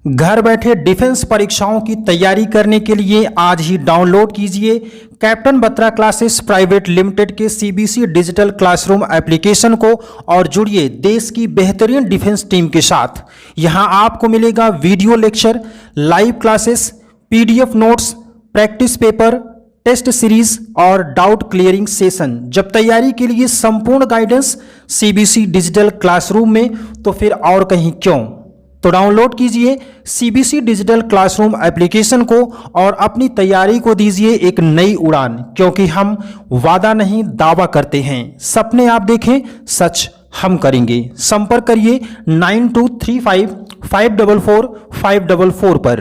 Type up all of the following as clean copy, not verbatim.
घर बैठे डिफेंस परीक्षाओं की तैयारी करने के लिए आज ही डाउनलोड कीजिए captain Batra classes private limited के सीबीसी डिजिटल क्लासरूम एप्लीकेशन को और जुड़िए देश की बेहतरीन डिफेंस टीम के साथ। यहां आपको मिलेगा video lecture, live classes, PDF notes, practice paper, test series और डाउट क्लियरिंग सेशन। जब तैयारी के लिए संपूर्ण गाइडेंस सीबीसी डिजिटल क्लासरूम में, तो फिर और कहीं क्यों। तो डाउनलोड कीजिए सीबीसी डिजिटल क्लासरूम एप्लीकेशन को और अपनी तैयारी को दीजिए एक नई उड़ान, क्योंकि हम वादा नहीं दावा करते हैं। सपने आप देखें, सच हम करेंगे। संपर्क करिए 9235544544 पर।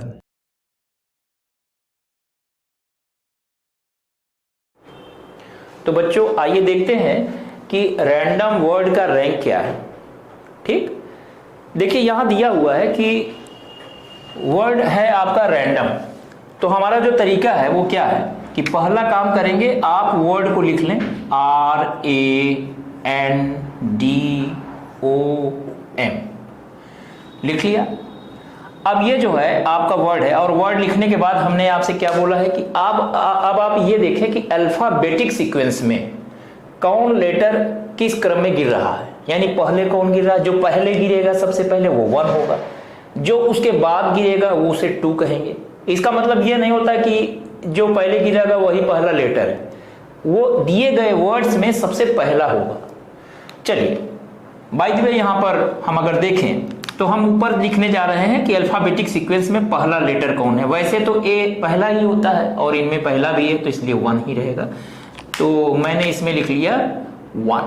तो बच्चों आइए देखते हैं कि रैंडम वर्ड का रैंक क्या है। ठीक, देखिए यहां दिया हुआ है कि वर्ड है आपका रैंडम। तो हमारा जो तरीका है वो क्या है कि पहला काम करेंगे, आप वर्ड को लिख लें RANDOM, लिख लिया। अब ये जो है आपका वर्ड है, और वर्ड लिखने के बाद हमने आपसे क्या बोला है कि अब आप ये देखें कि अल्फाबेटिक सीक्वेंस में कौन लेटर किस क्रम में गिर रहा है। यानी पहले कौन गिर रहा है, जो पहले गिरेगा सबसे पहले वो 1 होगा, जो उसके बाद गिरेगा वो उसे 2 कहेंगे। इसका मतलब ये नहीं होता कि जो पहले गिरेगा वही पहला लेटर है, वो दिए गए वर्ड्स में सबसे पहला होगा। चलिए बाय द वे यहां पर हम अगर देखें तो हम ऊपर लिखने जा रहे हैं कि अल्फाबेटिक सीक्वेंस में पहला लेटर कौन है। वैसे तो ए पहला ही होता है और इनमें पहला भी है, तो इसलिए 1 ही रहेगा। तो मैंने इसमें लिख लिया 1।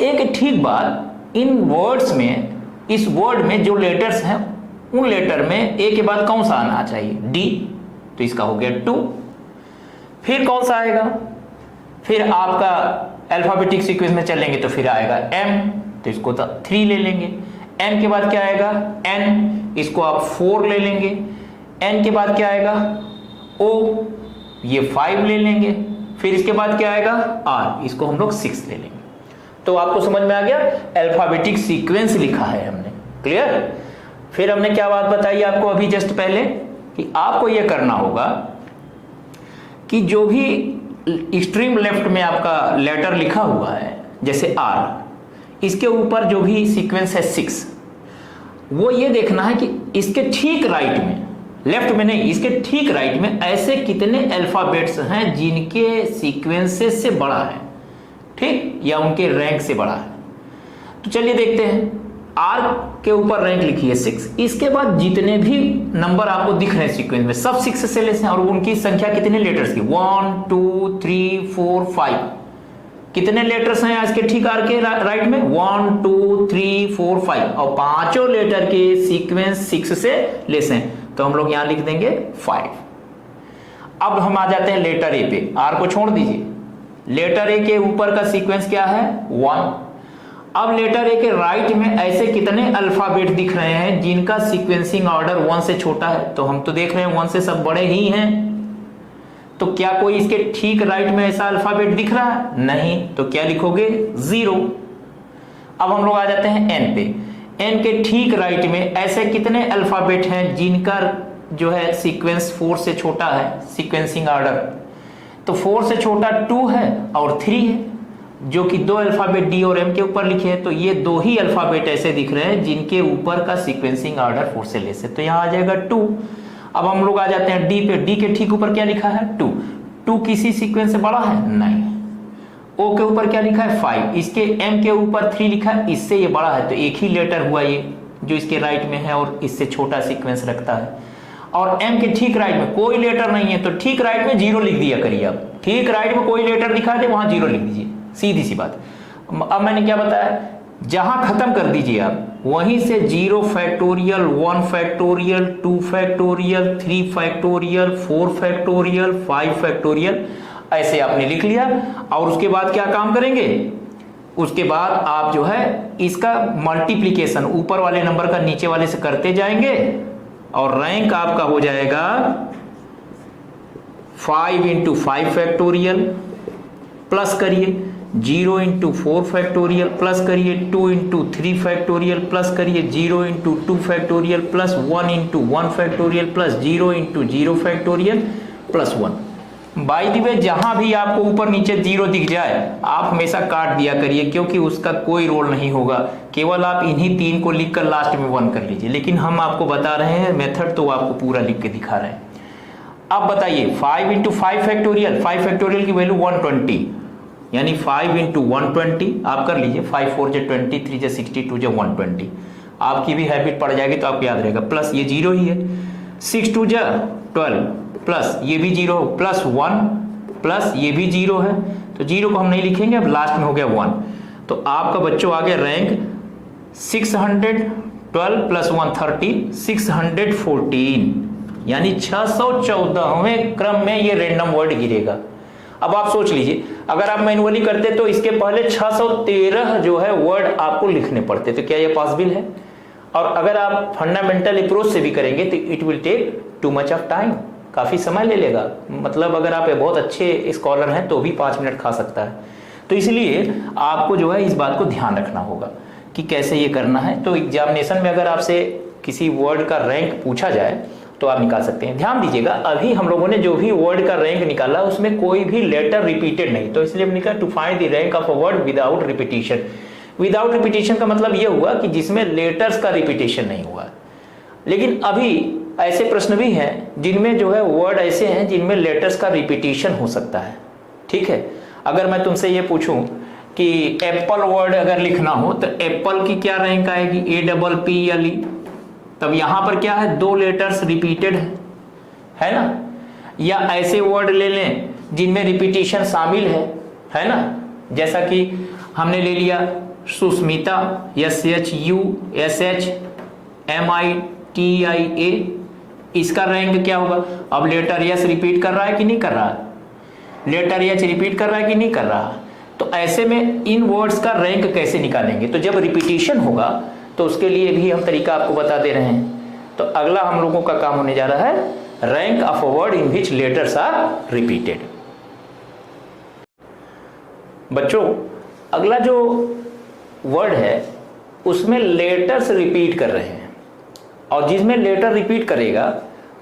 एक ठीक बात, इन वर्ड्स में, इस वर्ड में जो लेटर्स हैं उन लेटर में ए के बाद कौन सा आना चाहिए, डी, तो इसका हो गया 2। फिर कौन सा आएगा, फिर आपका अल्फाबेटिक सीक्वेंस में चलेंगे तो फिर आएगा एम, तो इसको तो 3 ले लेंगे। एन के बाद क्या आएगा एन, इसको आप 4 ले लेंगे। एन के बाद क्या आएगा ओ, ये 5 ले लेंगे। फिर इसके बाद क्या आएगा आर, इसको हम लोग 6 ले लेंगे। तो आपको समझ में आ गया, अल्फाबेटिक सीक्वेंस लिखा है हमने, क्लियर। फिर हमने क्या बात बताई आपको अभी जस्ट पहले कि आपको यह करना होगा कि जो भी एक्सट्रीम लेफ्ट में आपका लेटर लिखा हुआ है जैसे आर, इसके ऊपर जो भी सीक्वेंस है 6, वो ये देखना है कि इसके ठीक राइट में, लेफ्ट में नहीं, इसके ठीक राइट में ऐसे कितने अल्फाबेट्स हैं जिनके सीक्वेंसेस से बड़ा है, ठीक, या उनके रैंक से बड़ा है। तो चलिए देखते हैं। आर के ऊपर रैंक लिखिए 6, इसके बाद जितने भी नंबर आपको दिख रहे हैं सीक्वेंस में सब 6 से लेते हैं, और उनकी संख्या कितने लेटर्स की, 1 2 3 4 5, कितने लेटर्स हैं आज के ठीक आर के राइट में, 1 2 3 4 5, और पांचों लेटर के सीक्वेंस 6 से लेस हैं, तो हम लोग यहां लिख देंगे 5। अब हम आ जाते हैं लेटर ए पे, आर को छोड़ दीजिए। लेटर ए के ऊपर का सीक्वेंस क्या है 1। अब लेटर ए के राइट में ऐसे कितने अल्फाबेट दिख रहे हैं जिनका सीक्वेंसिंग ऑर्डर 1 से छोटा है, तो हम तो देख रहे हैं 1 से सब बड़े ही हैं। तो क्या कोई इसके ठीक राइट में ऐसा अल्फाबेट दिख रहा है, नहीं, तो क्या लिखोगे 0। अब हम लोग आ जाते हैं एन पे। एन के ठीक राइट में ऐसे कितने अल्फाबेट हैं जिनका जो है सीक्वेंस 4 से छोटा है, सीक्वेंसिंग ऑर्डर, तो 4 से छोटा 2 है और 3 है, जो कि 2 अल्फाबेट डी और एम के ऊपर लिखे हैं। तो ये 2 ही अल्फाबेट ऐसे दिख रहे हैं जिनके ऊपर का सीक्वेंसिंग ऑर्डर 4 से लेस है, तो यहां आ जाएगा 2। अब हम लोग आ जाते हैं डी पे। डी के ठीक ऊपर क्या लिखा है 2। 2 किसी सीक्वेंस से बड़ा है, नहीं। ओ के ऊपर क्या लिखा है 5, इसके एम के ऊपर 3 लिखा है, इससे ये बड़ा है, तो एक ही लेटर हुआ ये जो इसके राइट में है और इससे छोटा सीक्वेंस रखता है। और एम के ठीक राइट में कोई लेटर नहीं है, तो ठीक राइट में 0 लिख दिया करिए। अब ठीक राइट में कोई लेटर दिखा दे वहां 0 लिख दीजिए, सीधी सी बात। अब मैंने क्या बताया, जहां खत्म कर दीजिए आप, वहीं से 0 factorial, 1 factorial, 2 factorial, 3 factorial, 4 factorial, 5 factorial, ऐसे आपने लिख लिया। और उसके बाद क्या काम करेंगे, उसके बाद आप जो है इसका मल्टीप्लीकेशन ऊपर वाले नंबर का नीचे वाले से करते जाएंगे, और रैंक आपका हो जाएगा 5 × 5 फैक्टोरियल, प्लस करिए 0 इंटू 4 फैक्टोरियल प्लस करिए 2 इंटू 3 फैक्टोरियल प्लस करिए 0 into 2 factorial plus 1 into 1 factorial plus 0 into 0 factorial plus 1। By the way जहां भी आपको ऊपर नीचे 0 दिख जाए आप हमेशा काट दिया करिए, क्योंकि उसका कोई रोल नहीं होगा, केवल आप इन्हीं 3 को लिखकर लास्ट में 1 कर लीजिए। लेकिन हम आपको बता रहे हैं मेथड, तो आपको पूरा लिख के दिखा रहे हैं। अब बताइए 5 इंटू 5 फैक्टोरियल, 5 फैक्टोरियल की वैल्यू 120, यानी 5 इंटू 120 आप कर लीजिए, 5 4 जा 20, 3 जा 60, 2 जा 120। आपकी भी हैबिट पड़ जाएगी तो आपको याद रहेगा। प्लस ये 0 ही है, 6 2 जा 12 प्लस ये भी 0 प्लस 1 प्लस ये भी 0 है, तो 0 को हम नहीं लिखेंगे, अब लास्ट में हो गया 1। तो आपका बच्चों आ गया रैंक 612 प्लस 130 614, यानी 614वें क्रम में ये रैंडम वर्ड गिरेगा। अब आप सोच लीजिए, अगर आप मैनुअली करते तो इसके पहले 613 जो है वर्ड आपको लिखने पड़ते, तो क्या ये पॉसिबल है? और अगर आप फंडामेंटल अप्रोच से भी करेंगे तो it will take too much of time, काफी समय ले लेगा। मतलब अगर आप बहुत अच्छे स्कॉलर हैं तो भी 5 मिनट खा सकता है। तो इसलिए आपको जो है इस बात को ध्यान रखना होगा कि कैसे ये करना है। तो एग्जामिनेशन में अगर आपसे किसी वर्ड का रैंक पूछा जाए तो आप निकाल सकते हैं। ध्यान दीजिएगा, अभी हम लोगों ने जो भी वर्ड का रैंक निकाला उसमें कोई भी लेटर रिपीटेड नहीं, तो इसलिए हमने कहा to find the rank of a word without repetition. Without repetition का मतलब यह हुआ कि जिसमें लेटर्स का रिपीटिशन नहीं हुआ। लेकिन अभी ऐसे प्रश्न भी हैं जिनमें जो है वर्ड ऐसे हैं जिनमें लेटर्स का रिपीटिशन हो सकता है। ठीक है, अगर मैं तुमसे ये पूछूं कि एप्पल वर्ड अगर लिखना हो तो एप्पल की क्या रैंक आएगी, APPL, तब यहां पर क्या है, 2 लेटर्स रिपीटेड है ना। या ऐसे वर्ड ले लें जिनमें रिपीटिशन शामिल है ना, जैसा कि हमने ले लिया सुस्मिता, SHUSHMITIA, इसका रैंक क्या होगा? अब लेटर यस रिपीट कर रहा है कि नहीं कर रहा है, लेटर यस रिपीट कर रहा है कि नहीं कर रहा। तो ऐसे में इन वर्ड्स का रैंक कैसे निकालेंगे? तो जब रिपीटिशन होगा तो उसके लिए भी हम तरीका आपको बता दे रहे हैं। तो अगला हम लोगों का काम होने जा रहा है rank of a word in which letters are repeated. बच्चों अगला जो वर्ड है उसमें लेटर्स रिपीट कर रहे हैं, और जिसमें लेटर रिपीट करेगा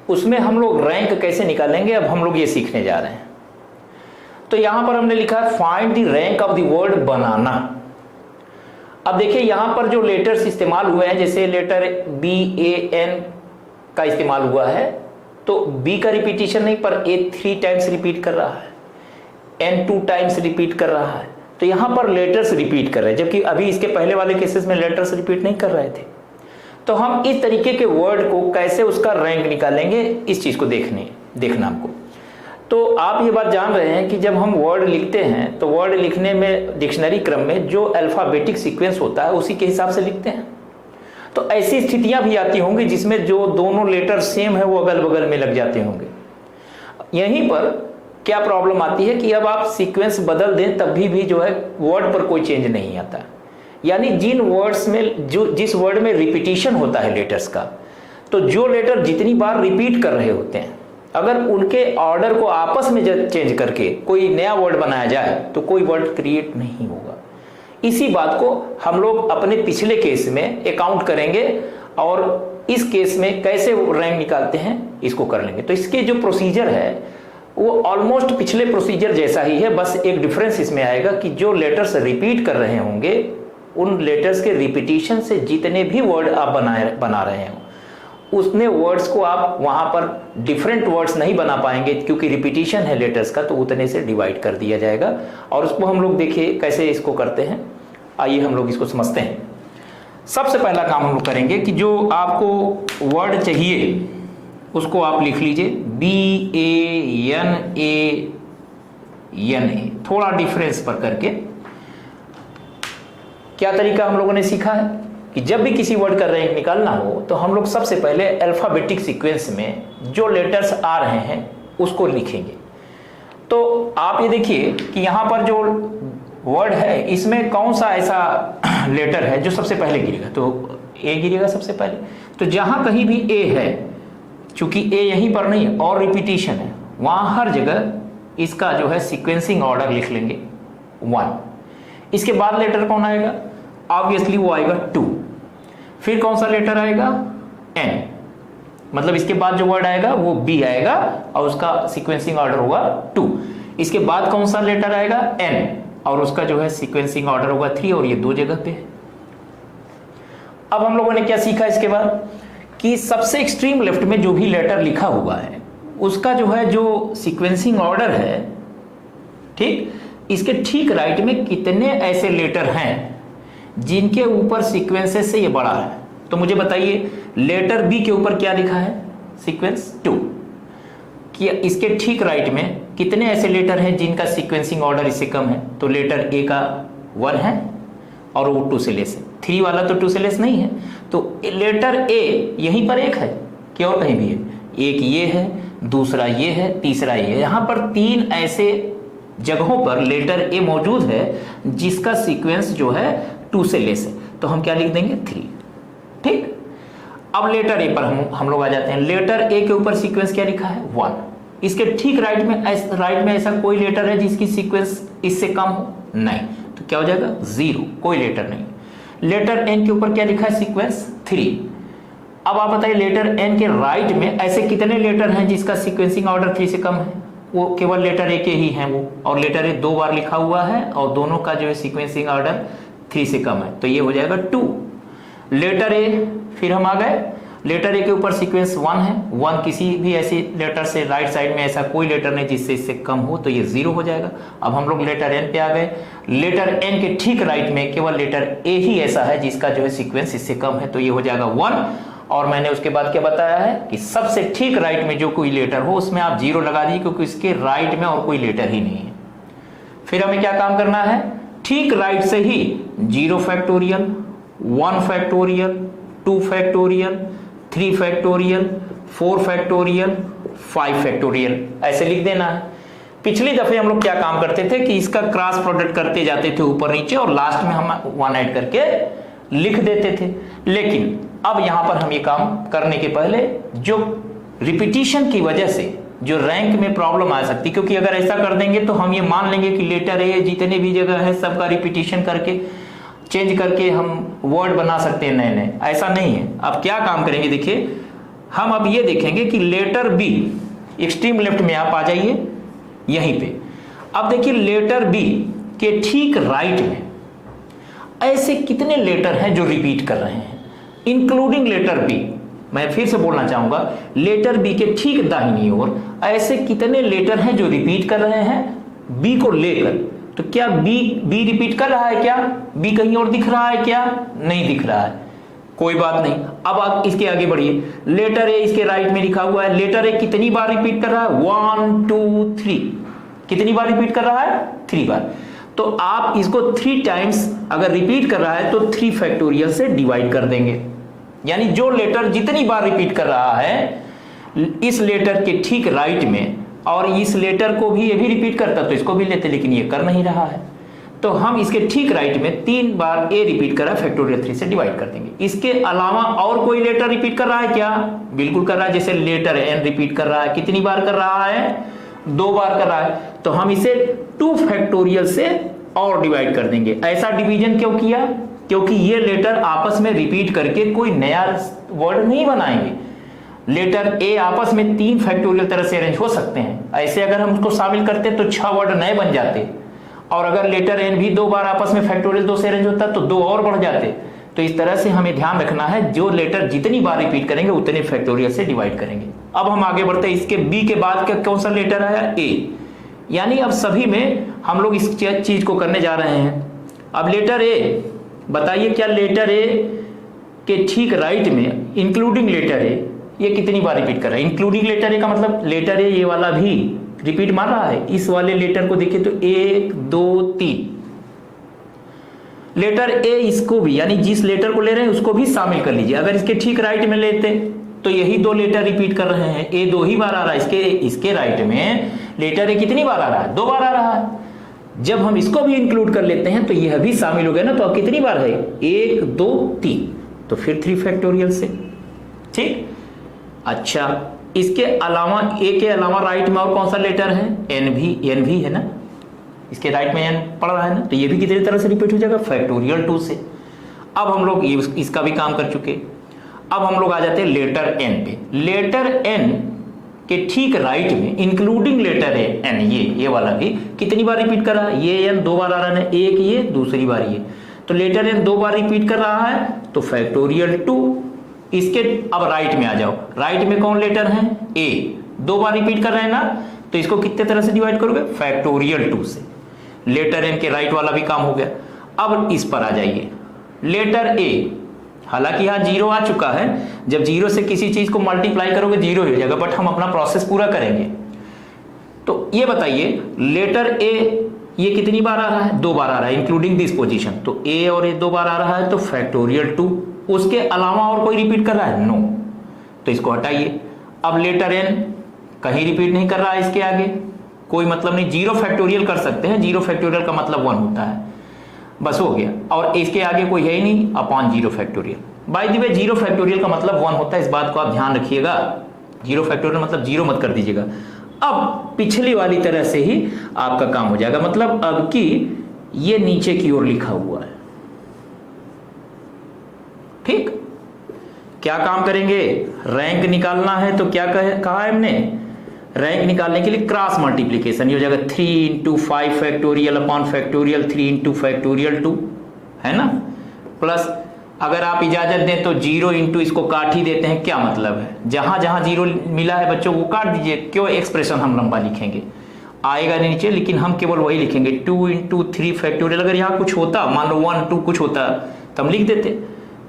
उसमें हम लोग रैंक कैसे निकालेंगे, अब हम लोग ये सीखने जा रहे हैं। तो यहां पर हमने लिखा है find the rank of the word banana. अब देखिए यहां पर जो लेटर्स इस्तेमाल हुए हैं, जैसे लेटर BAN का इस्तेमाल हुआ है, तो B का रिपीटिशन नहीं पर A 3 टाइम्स रिपीट कर रहा है, N 2 टाइम्स रिपीट कर रहा है। तो यहां पर लेटर्स रिपीट कर रहे हैं, जबकि अभी इसके पहले वाले केसेस में लेटर्स रिपीट नहीं कर रहे थे। तो हम इस तरीके के वर्ड को कैसे उसका रैंक निकालेंगे, इस चीज को देखना हमको। तो आप ये बात जान रहे हैं कि जब हम वर्ड लिखते हैं तो वर्ड लिखने में डिक्शनरी क्रम में जो अल्फाबेटिक सीक्वेंस होता है उसी के हिसाब से लिखते हैं। तो ऐसी स्थितियां भी आती होंगी जिसमें जो दोनों लेटर सेम है वो अगल बगल में लग जाते होंगे। यहीं पर क्या प्रॉब्लम आती है कि अब आप सीक्वेंस बदल दें तब भी जो है वर्ड पर कोई चेंज नहीं आता। यानी जिन वर्ड्स में जिस वर्ड में रिपीटिशन होता है लेटर्स का, तो जो लेटर जितनी बार रिपीट कर रहे होते हैं, अगर उनके ऑर्डर को आपस में चेंज करके कोई नया वर्ड बनाया जाए तो कोई वर्ड क्रिएट नहीं होगा। इसी बात को हम लोग अपने पिछले केस में अकाउंट करेंगे और इस केस में कैसे रैंक निकालते हैं इसको कर लेंगे। तो इसके जो प्रोसीजर है वो ऑलमोस्ट पिछले प्रोसीजर जैसा ही है, बस एक डिफरेंस इसमें आएगा कि जो लेटर्स रिपीट कर रहे होंगे उन लेटर्स के रिपीटिशन से जितने भी वर्ड आप बना रहे हैं उतने वर्ड्स को आप वहां पर डिफरेंट वर्ड्स नहीं बना पाएंगे, क्योंकि रिपीटिशन है लेटर्स का, तो उतने से डिवाइड कर दिया जाएगा। और उसको हम लोग देखिए कैसे इसको करते हैं, आइए हम लोग इसको समझते हैं। सबसे पहला काम हम लोग करेंगे कि जो आपको वर्ड चाहिए उसको आप लिख लीजिए BANANA, थोड़ा डिफरेंस पर करके। क्या तरीका हम लोगों ने सीखा है कि जब भी किसी वर्ड का रैंक निकालना हो तो हम लोग सबसे पहले अल्फाबेटिक सीक्वेंस में जो लेटर्स आ रहे हैं उसको लिखेंगे। तो आप ये देखिए कि यहाँ पर जो वर्ड है इसमें कौन सा ऐसा लेटर है जो सबसे पहले गिरेगा, तो ए गिरेगा सबसे पहले। तो जहां कहीं भी ए है, चूंकि ए यहीं पर नहीं है और रिपीटिशन है, वहां हर जगह इसका जो है सीक्वेंसिंग ऑर्डर लिख लेंगे 1। इसके बाद लेटर कौन आएगा? ऑब्वियसली वो आएगा 2। फिर कौन सा लेटर आएगा? N, मतलब इसके बाद जो वर्ड आएगा वो B आएगा और उसका सीक्वेंसिंग ऑर्डर होगा 2। इसके बाद कौन सा लेटर आएगा? N, और उसका जो है सीक्वेंसिंग ऑर्डर होगा 3, और ये 2 जगह पे है। अब हम लोगों ने क्या सीखा इसके बाद कि सबसे एक्सट्रीम लेफ्ट में जो भी लेटर लिखा हुआ है उसका जो है जो सीक्वेंसिंग ऑर्डर है, ठीक, इसके ठीक राइट में कितने ऐसे लेटर हैं जिनके ऊपर सीक्वेंसेस से ये बड़ा है। तो मुझे बताइए लेटर बी के ऊपर क्या लिखा है? सीक्वेंस 2। कि इसके ठीक राइट में कितने ऐसे लेटर हैं जिनका सीक्वेंसिंग ऑर्डर इससे कम है? तो लेटर ए का 1 है और वो 2 से लेस है। 3 वाला तो 2 से लेस नहीं है, तो लेटर ए यहीं पर एक है कि और कहीं भी है? एक ये है, दूसरा ये है, तीसरा ये है। यहां पर 3 ऐसे जगहों पर लेटर ए मौजूद है जिसका सीक्वेंस जो है 2 से लेस है, तो हम क्या लिख देंगे? 3। ठीक, अब लेटर ए पर हम लोग आ जाते हैं। लेटर ए के ऊपर सीक्वेंस क्या लिखा है? 1। इसके ठीक राइट में ऐसा कोई लेटर है जिसकी सीक्वेंस इससे कम हो? नहीं, तो क्या हो जाएगा? 0, कोई लेटर नहीं। लेटर एन के ऊपर क्या लिखा है? सीक्वेंस 3। अब आप बताइए लेटर एन के राइट में ऐसे कितने लेटर हैं जिसका सीक्वेंसिंग ऑर्डर 3 से कम है? वो केवल लेटर ए के ही हैं वो, और लेटर ए 2 बार लिखा हुआ है और दोनों का जो है सीक्वेंसिंग ऑर्डर 3 से कम है, तो ये हो जाएगा 2। लेटर ए, फिर हम आ गए लेटर ए के ऊपर सीक्वेंस 1 है। 1 किसी भी ऐसी लेटर से राइट साइड में ऐसा कोई लेटर नहीं जिससे इससे कम हो, तो ये 0 हो जाएगा। अब हम लोग लेटर एन पे आ गए। लेटर एन के ठीक राइट में केवल लेटर ए ही ऐसा है जिसका जो है सीक्वेंस इससे कम है, तो ये हो जाएगा 1। और मैंने उसके बाद क्या बताया है कि सबसे ठीक राइट में जो कोई लेटर हो उसमें आप 0 लगा दीजिए, क्योंकि इसके राइट में और कोई लेटर ही नहीं है। फिर हमें क्या काम करना है? ठीक राइट से ही 0 factorial, 1 factorial, 2 factorial, 3 factorial, 4 factorial, 5 factorial ऐसे लिख देना है। पिछली दफे हम लोग क्या काम करते थे कि इसका क्रॉस प्रोडक्ट करते जाते थे ऊपर नीचे और लास्ट में हम 1 ऐड करके लिख देते थे। लेकिन अब यहां पर हम ये काम करने के पहले जो रिपीटिशन की वजह से जो रैंक में प्रॉब्लम आ सकती, क्योंकि अगर ऐसा कर देंगे तो हम ये मान लेंगे कि लेटर ए जितने भी जगह है सबका रिपीटिशन करके चेंज करके हम वर्ड बना सकते हैं नए नए। ऐसा नहीं है। अब क्या काम करेंगे देखिए, हम अब ये देखेंगे कि लेटर बी एक्सट्रीम लेफ्ट में आप आ जाइए यहीं पे। अब देखिए लेटर बी के ठीक राइट में ऐसे कितने लेटर हैं जो रिपीट कर रहे हैं, इंक्लूडिंग लेटर बी। मैं फिर से बोलना चाहूंगा, लेटर बी के ठीक दाहिनी ओर ऐसे कितने लेटर हैं जो रिपीट कर रहे हैं बी को लेकर। तो क्या बी रिपीट कर रहा है? क्या बी कहीं और दिख रहा है? क्या नहीं दिख रहा है, कोई बात नहीं। अब आप इसके आगे बढ़िए। लेटर ए इसके राइट में लिखा हुआ है। लेटर ए कितनी बार रिपीट कर रहा है? 1 2 3। कितनी बार रिपीट कर रहा है? 3 बार। तो आप इसको 3 टाइम्स अगर रिपीट कर रहा है तो 3 फैक्टोरियल से डिवाइड कर देंगे। यानी जो लेटर जितनी बार रिपीट कर रहा है इस लेटर के ठीक राइट में, और इस लेटर को भी ये भी रिपीट करता तो इसको भी लेते, लेकिन ये कर नहीं रहा है, तो हम इसके ठीक राइट में 3 बार ए रिपीट कर रहा है, फैक्टोरियल 3 से डिवाइड कर देंगे। इसके अलावा और कोई लेटर रिपीट कर रहा है क्या? बिल्कुल कर रहा है। जैसे लेटर एन रिपीट कर रहा है, कितनी बार कर रहा है? 2 बार कर रहा है, तो हम इसे 2 फैक्टोरियल से और डिवाइड कर देंगे। ऐसा डिवीजन क्यों किया? क्योंकि ये लेटर आपस में रिपीट करके कोई नया वर्ड नहीं बनाएंगे। लेटर ए आपस में 3 फैक्टोरियल तरह से अरेंज हो सकते हैं। ऐसे अगर हम उसको शामिल करते तो 6 वर्ड नए बन जाते, और अगर लेटर एन भी 2 बार आपस में फैक्टोरियल 2 से अरेंज होता तो 2 और बढ़ जाते। तो इस तरह से हमें ध्यान रखना है, जो लेटर जितनी बार रिपीट करेंगे उतने फैक्टोरियल से डिवाइड करेंगे। अब हम आगे बढ़ते हैं। इसके बी के बाद का कौन सा लेटर आया? ए। यानी अब सभी में हम लोग इस चीज को करने जा रहे हैं। अब लेटर ए, बताइए क्या लेटर ए के ठीक राइट में इंक्लूडिंग लेटर ए ये कितनी बार रिपीट कर रहा है? इंक्लूडिंग लेटर ए का मतलब लेटर ए ये वाला भी रिपीट मार रहा है। इस वाले लेटर को देखिए तो 1 2 3 लेटर ए इसको भी, यानी जिस लेटर को ले रहे हैं उसको भी शामिल कर लीजिए। अगर इसके ठीक राइट में लेते तो यही 2 लेटर रिपीट कर रहे हैं। ए 2 ही बार आ रहा है। इसके राइट में लेटर ए कितनी बार आ रहा है? 2 बार आ रहा है। जब हम इसको भी इंक्लूड कर लेते हैं तो यह भी शामिल हो गया ना, तो अब कितनी बार है? 1 2 3, तो फिर 3 फैक्टोरियल से। ठीक, अच्छा इसके अलावा ए के अलावा राइट में और कौन सा लेटर है? एन भी है ना। इसके राइट में n पड़ रहा है ना, तो ये भी कितनी तरह से रिपीट हो जाएगा, फैक्टोरियल 2 से। अब हम लोग इसका भी काम कर चुके। अब हम लोग आ जाते हैं लेटर n पे। लेटर n के ठीक राइट में इंक्लूडिंग लेटर n, ये वाला भी कितनी बार रिपीट कर रहा है, ये n 2 बार आ रहा है, एक ये दूसरी बार ये, तो लेटर n 2 बार रिपीट कर रहा है तो फैक्टोरियल 2। इसके अब राइट में आ जाओ, राइट में कौन लेटर है, a 2 बार रिपीट कर रहे हैं ना, तो इसको कितने तरह से डिवाइड करोगे, फैक्टोरियल 2 से। लेटर n के राइट वाला भी काम हो गया। अब इस पर आ जाइए, लेटर a, हालांकि यहाँ 0 आ चुका है, जब 0 से किसी चीज को मल्टीप्लाई करोगे 0 हो जाएगा, बट हम अपना प्रोसेस पूरा करेंगे। तो ये बताइए लेटर a ये कितनी बार आ रहा है, 2 बार आ रहा है इंक्लूडिंग दिस पोजीशन, तो a और a 2 बार आ रहा है तो फैक्टोरियल 2। उसके अलावा और कोई रिपीट कर रहा है, नो, तो इसको हटाइए। अब लेटर n कहीं रिपीट नहीं कर रहा है, इसके आगे कोई मतलब नहीं, 0 फैक्टोरियल कर सकते हैं, 0 फैक्टोरियल का मतलब 1 होता है, बस हो गया। और इसके आगे कोई है ही नहीं, upon 0 factorial. By the way 0 factorial का मतलब 1 होता है, इस बात को आप ध्यान रखिएगा, 0 फैक्टोरियल मतलब 0 मत कर दीजिएगा। अब पिछली वाली तरह से ही आपका काम हो जाएगा, मतलब अब कि ये नीचे की ओर लिखा हुआ है, ठीक। क्या काम करेंगे, रैंक निकालना है, तो क्या कहा है हमने, रैंक निकालने के लिए क्रॉस मल्टीप्लीकेशन, ये हो जाएगा 3 × 5 फैक्टोरियल अपॉन फैक्टोरियल 3 × फैक्टोरियल 2, है ना, प्लस अगर आप इजाजत दें तो 0 × इसको काट ही देते हैं। क्या मतलब है, जहां जहां 0 मिला है बच्चों को काट दीजिए, क्यों एक्सप्रेशन हम लंबा लिखेंगे, आएगा नीचे, लेकिन हम केवल वही लिखेंगे 2 × 3 फैक्टोरियल। अगर यहाँ कुछ होता, मान लो 1 2 कुछ होता तो हम लिख देते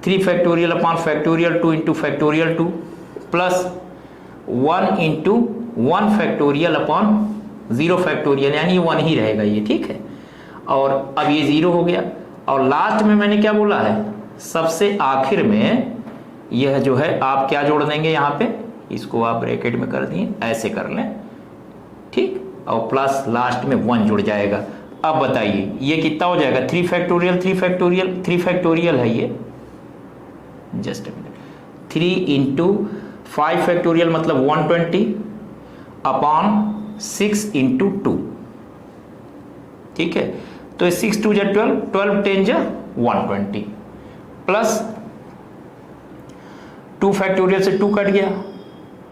3 factorial upon factorial 2 × factorial 2 plus 1 × 1 factorial upon 0 factorial, यानी 1 ही रहेगा ये, ठीक है। और अब ये 0 हो गया, और लास्ट में मैंने क्या बोला है, सबसे आखिर में यह जो है आप क्या जोड़ देंगे, यहाँ पे इसको आप ब्रैकेट में कर दिए, ऐसे कर लें, ठीक, और प्लस लास्ट में 1 जुड़ जाएगा। अब बताइए ये कितना हो जाएगा, 3 फैक्टोरियल 3 फैक्टोरियल 3 फैक्टोरियल है ये, जस्ट अ मिनट, 3 × 5 फैक्टोरियल मतलब 120 अपॉन 6 × 2, ठीक है। तो 6 × 2 = 12, 12 × 10 = 120 प्लस 2 फैक्टोरियल से 2 कट गया,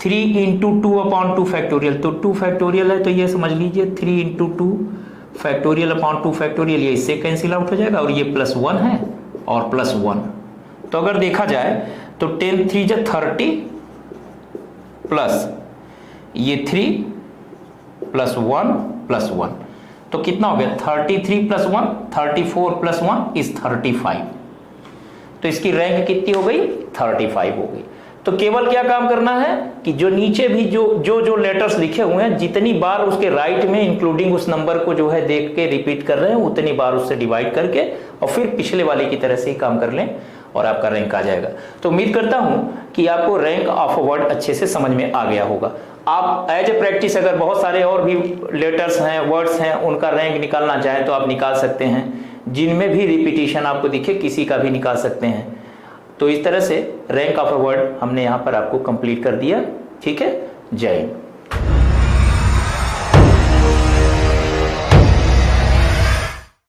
3 × 2 अपॉन 2 फैक्टोरियल, तो 2 फैक्टोरियल है तो ये समझ लीजिए 3 × 2 फैक्टोरियल अपॉन 2 फैक्टोरियल, ये इससे कैंसिल आउट हो जाएगा, और ये +1 है और +1। तो अगर देखा जाए तो 10 × 3 = 30 प्लस ये 3 + 1 + 1, तो कितना हो गया, 33 + 1 34 + 1 इज 35। तो इसकी रैंक कितनी हो गई, 35 हो गई। तो केवल क्या काम करना है कि जो नीचे भी जो लेटर्स लिखे हुए हैं, जितनी बार उसके राइट में इंक्लूडिंग उस नंबर को जो है देख के रिपीट कर रहे हैं, उतनी बार उससे डिवाइड करके और फिर पिछले वाले की तरह से ही काम कर लें और आपका रैंक आ जाएगा। तो उम्मीद करता हूं कि आपको रैंक ऑफ अ वर्ड अच्छे से समझ में आ गया होगा। आप एज ए प्रैक्टिस अगर बहुत सारे और भी लेटर्स हैं, वर्ड्स हैं, उनका रैंक निकालना चाहें तो आप निकाल सकते हैं, जिनमें भी रिपीटिशन आपको दिखे किसी का भी निकाल सकते हैं। तो इस तरह से रैंक ऑफ अ वर्ड हमने यहाँ पर आपको कंप्लीट कर दिया, ठीक है। जय हिंद।